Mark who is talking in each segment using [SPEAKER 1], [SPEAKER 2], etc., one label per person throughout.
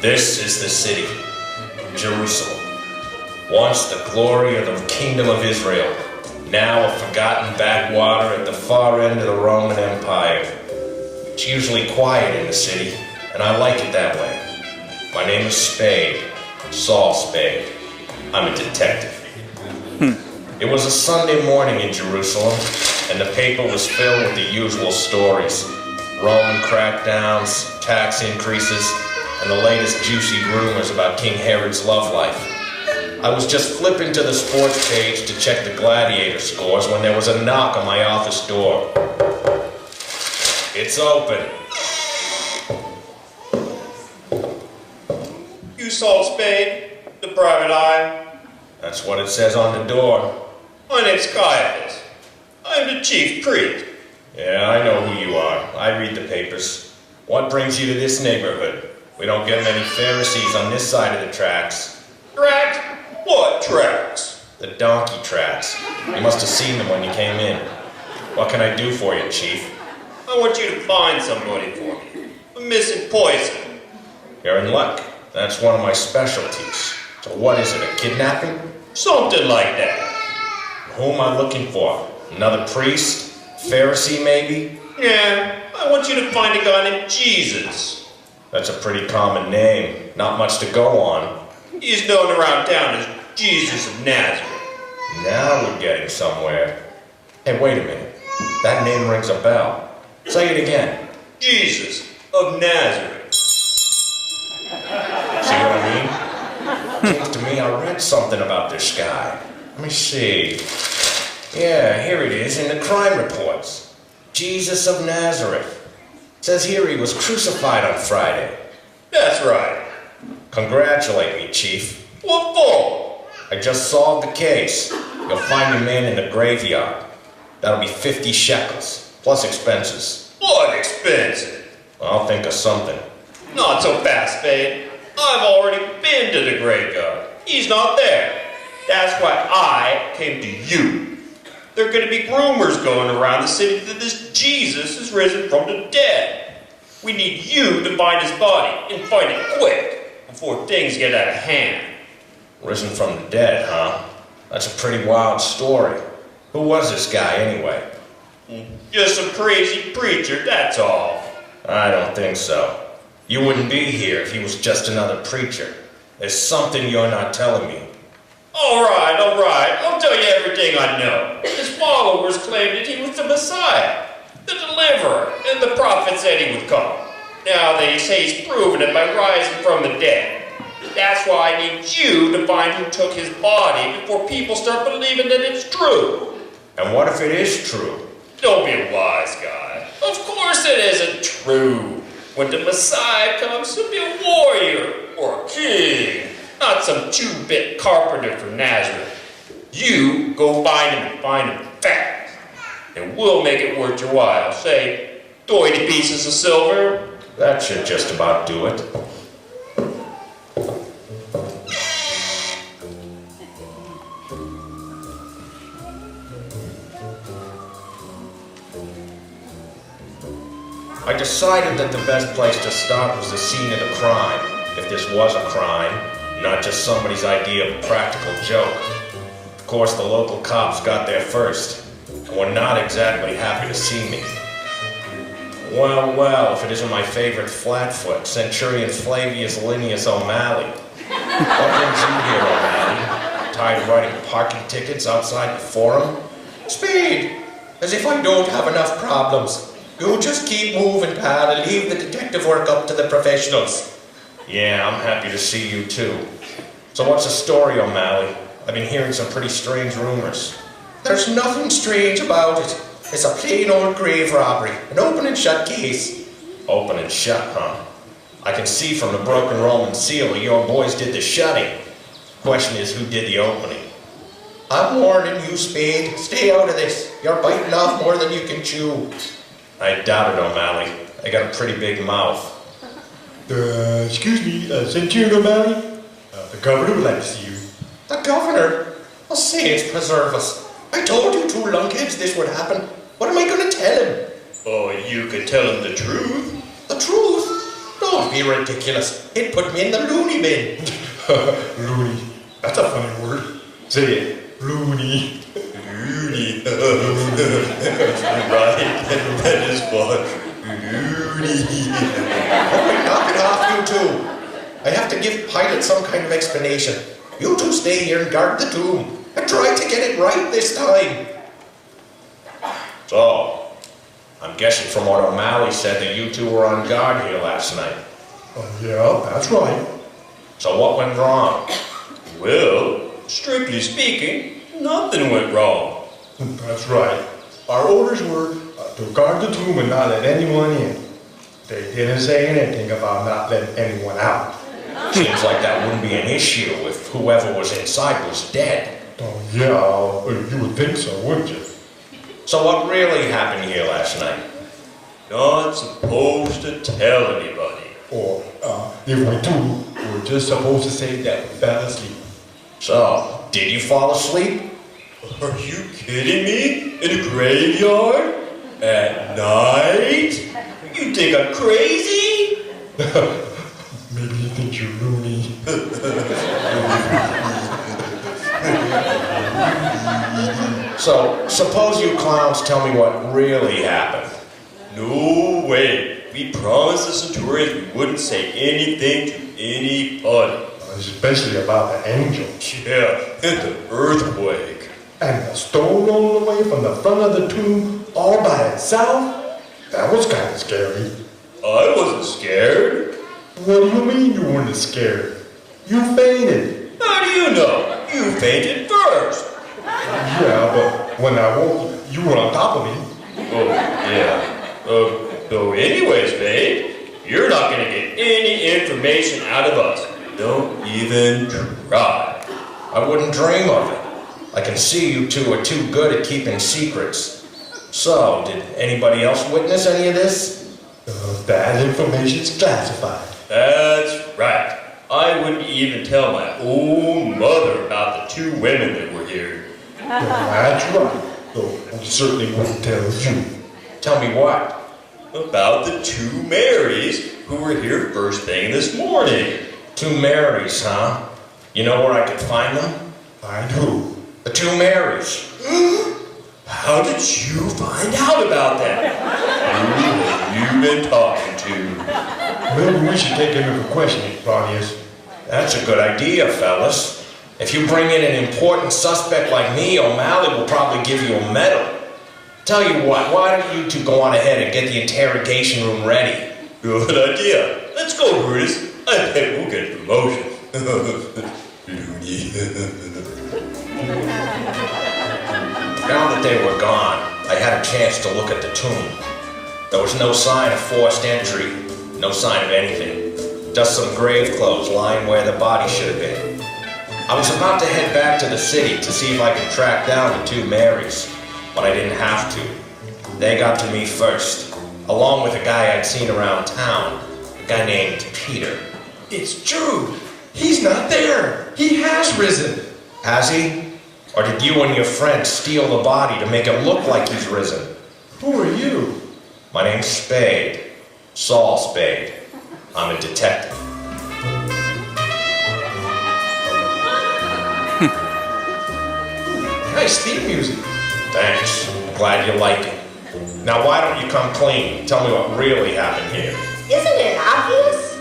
[SPEAKER 1] This is the city, Jerusalem. Once the glory of the kingdom of Israel, now a forgotten backwater at the far end of the Roman Empire. It's usually quiet in the city, and I like it that way. My name is Spade, Saul Spade. I'm a detective. It was a Sunday morning in Jerusalem, and the paper was filled with the usual stories. Roman crackdowns, tax increases, and the latest juicy rumors about King Herod's love life. I was just flipping to the sports page to check the gladiator scores when there was a knock on my office door. It's open.
[SPEAKER 2] You Saul Spade, the private eye?
[SPEAKER 1] That's what it says on the door.
[SPEAKER 2] My name's Caiaphas. I'm the chief priest.
[SPEAKER 1] Yeah, I know who you are. I read the papers. What brings you to this neighborhood? We don't get many Pharisees on this side of the tracks.
[SPEAKER 2] Tracks? What tracks?
[SPEAKER 1] The donkey tracks. You must have seen them when you came in. What can I do for you, Chief?
[SPEAKER 2] I want you to find somebody for me. I'm missing poison.
[SPEAKER 1] You're in luck. That's one of my specialties. So what is it, a kidnapping?
[SPEAKER 2] Something like that.
[SPEAKER 1] Who am I looking for? Another priest? Pharisee, maybe?
[SPEAKER 2] Yeah, I want you to find a guy named Jesus.
[SPEAKER 1] That's a pretty common name. Not much to go on.
[SPEAKER 2] He's known around town as Jesus of Nazareth.
[SPEAKER 1] Now we're getting somewhere. Hey, wait a minute. That name rings a bell. Say it again.
[SPEAKER 2] Jesus of Nazareth.
[SPEAKER 1] See what I mean? Seems to me I read something about this guy. Let me see. Yeah, here it is in the crime reports. Jesus of Nazareth. Says here he was crucified on Friday.
[SPEAKER 2] That's right.
[SPEAKER 1] Congratulate me, Chief.
[SPEAKER 2] What for?
[SPEAKER 1] I just solved the case. You'll find your man in the graveyard. That'll be 50 shekels, plus expenses.
[SPEAKER 2] What expenses?
[SPEAKER 1] I'll think of something.
[SPEAKER 2] Not so fast, Spade. I've already been to the graveyard. He's not there. That's why I came to you. There are going to be rumors going around the city that this Jesus is risen from the dead. We need you to find his body, and find it quick, before things get out of hand.
[SPEAKER 1] Risen from the dead, huh? That's a pretty wild story. Who was this guy, anyway?
[SPEAKER 2] Just some crazy preacher, that's all.
[SPEAKER 1] I don't think so. You wouldn't be here if he was just another preacher. There's something you're not telling me.
[SPEAKER 2] All right. I'll tell you everything I know. His followers claimed that he was the Messiah, the deliverer, and the prophet said he would come. Now they say he's proven it by rising from the dead. That's why I need you to find who took his body before people start believing that it's true.
[SPEAKER 1] And what if it is true?
[SPEAKER 2] Don't be a wise guy. Of course it isn't true. When the Messiah comes, he'll be a warrior or a king, not some two-bit carpenter from Nazareth. You go find him and find him fast, and we'll make it worth your while. Say, 20 pieces of silver.
[SPEAKER 1] That should just about do it. I decided that the best place to start was the scene of the crime, if this was a crime, not just somebody's idea of a practical joke. Of course, the local cops got there first, and were not exactly happy to see me. Well, if it isn't my favorite flatfoot, Centurion Flavius Linnaeus O'Malley. What brings you here, O'Malley? Tired of writing parking tickets outside the forum?
[SPEAKER 3] Spade, as if I don't have enough problems. You just keep moving, pal, and leave the detective work up to the professionals.
[SPEAKER 1] Yeah, I'm happy to see you too. So what's the story, O'Malley? I've been hearing some pretty strange rumors.
[SPEAKER 3] There's nothing strange about it. It's a plain old grave robbery, an open and shut case.
[SPEAKER 1] Open and shut, huh? I can see from the broken Roman seal that your boys did the shutting. Question is, who did the opening?
[SPEAKER 3] I'm warning you, Spade. Stay out of this. You're biting off more than you can chew.
[SPEAKER 1] I doubt it, O'Malley. I got a pretty big mouth.
[SPEAKER 4] Excuse me, Centurion O'Malley? The governor would like to see you.
[SPEAKER 3] The governor? Oh, saints preserve us. I told you two lunkheads this would happen. What am I going to tell him?
[SPEAKER 2] Oh, you could tell him the truth.
[SPEAKER 3] The truth? Don't be ridiculous. He'd put me in the loony bin.
[SPEAKER 4] Loony. That's a funny word. Say it. Loony.
[SPEAKER 2] Loony. Right, that is fun. Loony.
[SPEAKER 3] Oh, knock it off, you two. I have to give Pilate some kind of explanation. You two stay here and guard the tomb. And try to get it right this time.
[SPEAKER 1] So, I'm guessing from what O'Malley said that you two were on guard here last night.
[SPEAKER 4] Yeah, that's right.
[SPEAKER 1] So what went wrong?
[SPEAKER 2] Well, strictly speaking, nothing went wrong.
[SPEAKER 4] That's right. Our orders were to guard the tomb and not let anyone in. They didn't say anything about not letting anyone out.
[SPEAKER 1] Seems like that wouldn't be an issue if whoever was inside was dead.
[SPEAKER 4] Oh, yeah, you would think so, wouldn't you?
[SPEAKER 1] So what really happened here last night?
[SPEAKER 2] Not supposed to tell anybody.
[SPEAKER 4] Or, if we do, we're just supposed to say that we fell asleep.
[SPEAKER 1] So, did you fall asleep?
[SPEAKER 2] Are you kidding me? In a graveyard? At night? You think I'm crazy?
[SPEAKER 4] Maybe you think you're loony.
[SPEAKER 1] So, suppose you clowns tell me what really happened.
[SPEAKER 2] No way. We promised the Centurions we wouldn't say anything to anybody.
[SPEAKER 4] Especially about the angel.
[SPEAKER 2] Yeah, and the earthquake.
[SPEAKER 4] And the stone rolling away from the front of the tomb all by itself? That was kind of scary.
[SPEAKER 2] I wasn't scared.
[SPEAKER 4] What do you mean you weren't scared? You fainted.
[SPEAKER 2] How do you know? You fainted first.
[SPEAKER 4] Yeah, but when I woke, you were on top of me.
[SPEAKER 2] Oh, yeah. So anyways, Spade, you're not going to get any information out of us. Don't even try.
[SPEAKER 1] I wouldn't dream of it. I can see you two are too good at keeping secrets. So, did anybody else witness any of this?
[SPEAKER 4] That information's classified.
[SPEAKER 2] That's right. I wouldn't even tell my own mother about the two women that were here.
[SPEAKER 4] That's right. Though I certainly wouldn't tell you.
[SPEAKER 1] Tell me what?
[SPEAKER 2] About the two Marys who were here first thing this morning.
[SPEAKER 1] Two Marys, huh? You know where I could find them?
[SPEAKER 4] Find who?
[SPEAKER 1] The two Marys.
[SPEAKER 2] How did you find out about that? Who have you been talking to?
[SPEAKER 4] Maybe we should take him in for questioning, Claudius.
[SPEAKER 1] That's a good idea, fellas. If you bring in an important suspect like me, O'Malley will probably give you a medal. Tell you what, why don't you two go on ahead and get the interrogation room ready?
[SPEAKER 2] Good idea. Let's go, Brutus. I bet we'll get a promotion.
[SPEAKER 1] Now that they were gone, I had a chance to look at the tomb. There was no sign of forced entry, no sign of anything. Just some grave clothes lying where the body should have been. I was about to head back to the city to see if I could track down the two Marys, but I didn't have to. They got to me first, along with a guy I'd seen around town, a guy named Peter.
[SPEAKER 3] It's true. He's not there. He has risen.
[SPEAKER 1] Has he? Or did you and your friend steal the body to make it look like he's risen?
[SPEAKER 3] Who are you?
[SPEAKER 1] My name's Spade. Saul Spade. I'm a detective.
[SPEAKER 3] Nice theme music.
[SPEAKER 1] Thanks. Glad you like it. Now why don't you come clean? Tell me what really happened here.
[SPEAKER 5] Isn't it obvious?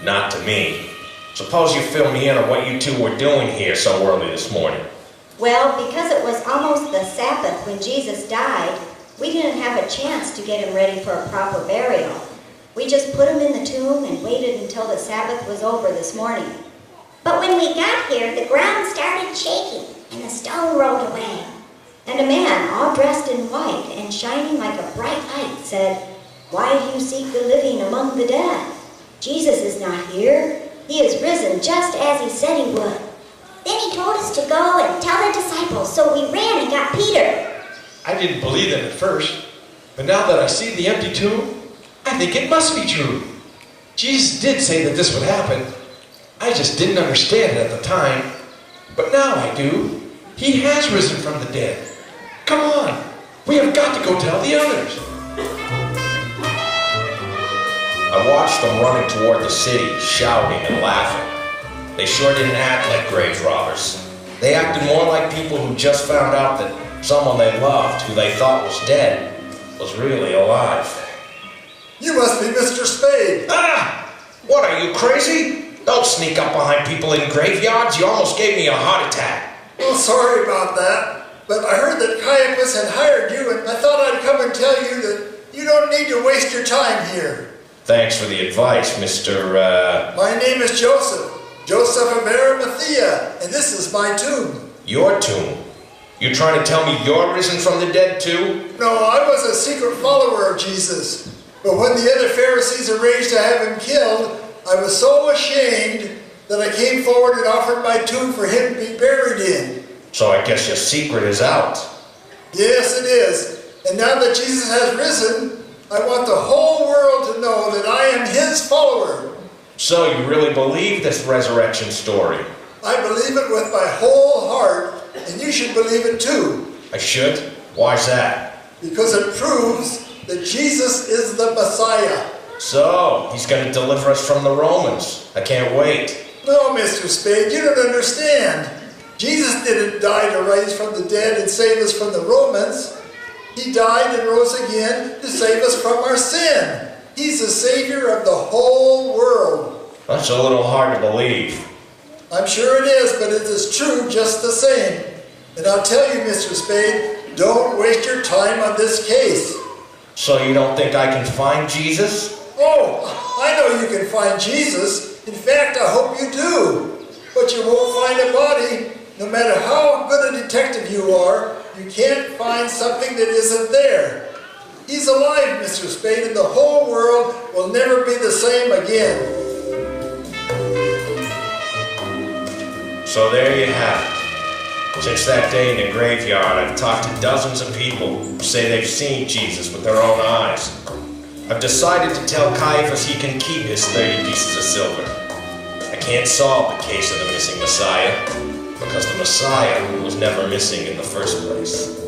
[SPEAKER 1] Not to me. Suppose you fill me in on what you two were doing here so early this morning.
[SPEAKER 5] Well, because it was almost the Sabbath when Jesus died, we didn't have a chance to get him ready for a proper burial. We just put him in the tomb and waited until the Sabbath was over this morning.
[SPEAKER 6] But when we got here, the ground started shaking, and the stone rolled away.
[SPEAKER 5] And a man, all dressed in white and shining like a bright light, said, "Why do you seek the living among the dead? Jesus is not here. He is risen just as he said he would."
[SPEAKER 6] Then he told us to go and tell the disciples, so we ran and got Peter.
[SPEAKER 3] I didn't believe them at first, but now that I see the empty tomb, I think it must be true.
[SPEAKER 7] Jesus did say that this would happen. I just didn't understand it at the time. But now I do. He has risen from the dead. Come on. We have got to go tell the others.
[SPEAKER 1] I watched them running toward the city, shouting and laughing. They sure didn't act like grave robbers. They acted more like people who just found out that someone they loved, who they thought was dead, was really alive.
[SPEAKER 8] You must be Mr. Spade.
[SPEAKER 1] Ah! What, are you crazy? Don't sneak up behind people in graveyards. You almost gave me a heart attack.
[SPEAKER 8] Well, sorry about that. But I heard that Caiaphas had hired you, and I thought I'd come and tell you that you don't need to waste your time here.
[SPEAKER 1] Thanks for the advice, Mr.
[SPEAKER 8] My name is Joseph. Joseph of Arimathea, and this is my tomb.
[SPEAKER 1] Your tomb? You trying to tell me you're risen from the dead too?
[SPEAKER 8] No, I was a secret follower of Jesus. But when the other Pharisees arranged to have him killed, I was so ashamed that I came forward and offered my tomb for him to be buried in.
[SPEAKER 1] So I guess your secret is out.
[SPEAKER 8] Yes, it is. And now that Jesus has risen, I want the whole world to know that I am his follower.
[SPEAKER 1] So you really believe this resurrection story?
[SPEAKER 8] I believe it with my whole heart, and you should believe it too.
[SPEAKER 1] I should? Why's that?
[SPEAKER 8] Because it proves that Jesus is the Messiah.
[SPEAKER 1] So, he's going to deliver us from the Romans. I can't wait.
[SPEAKER 8] No, Mr. Spade, you don't understand. Jesus didn't die to rise from the dead and save us from the Romans. He died and rose again to save us from our sin. He's the Savior of the whole world.
[SPEAKER 1] That's a little hard to believe.
[SPEAKER 8] I'm sure it is, but it is true just the same. And I'll tell you, Mr. Spade, don't waste your time on this case.
[SPEAKER 1] So you don't think I can find Jesus?
[SPEAKER 8] Oh, I know you can find Jesus. In fact, I hope you do. But you won't find a body. No matter how good a detective you are, you can't find something that isn't there. He's alive, Mr. Spade, and the whole world will never be the same again.
[SPEAKER 1] So there you have it. Since that day in the graveyard, I've talked to dozens of people who say they've seen Jesus with their own eyes. I've decided to tell Caiaphas he can keep his 30 pieces of silver. I can't solve the case of the missing Messiah, because the Messiah was never missing in the first place.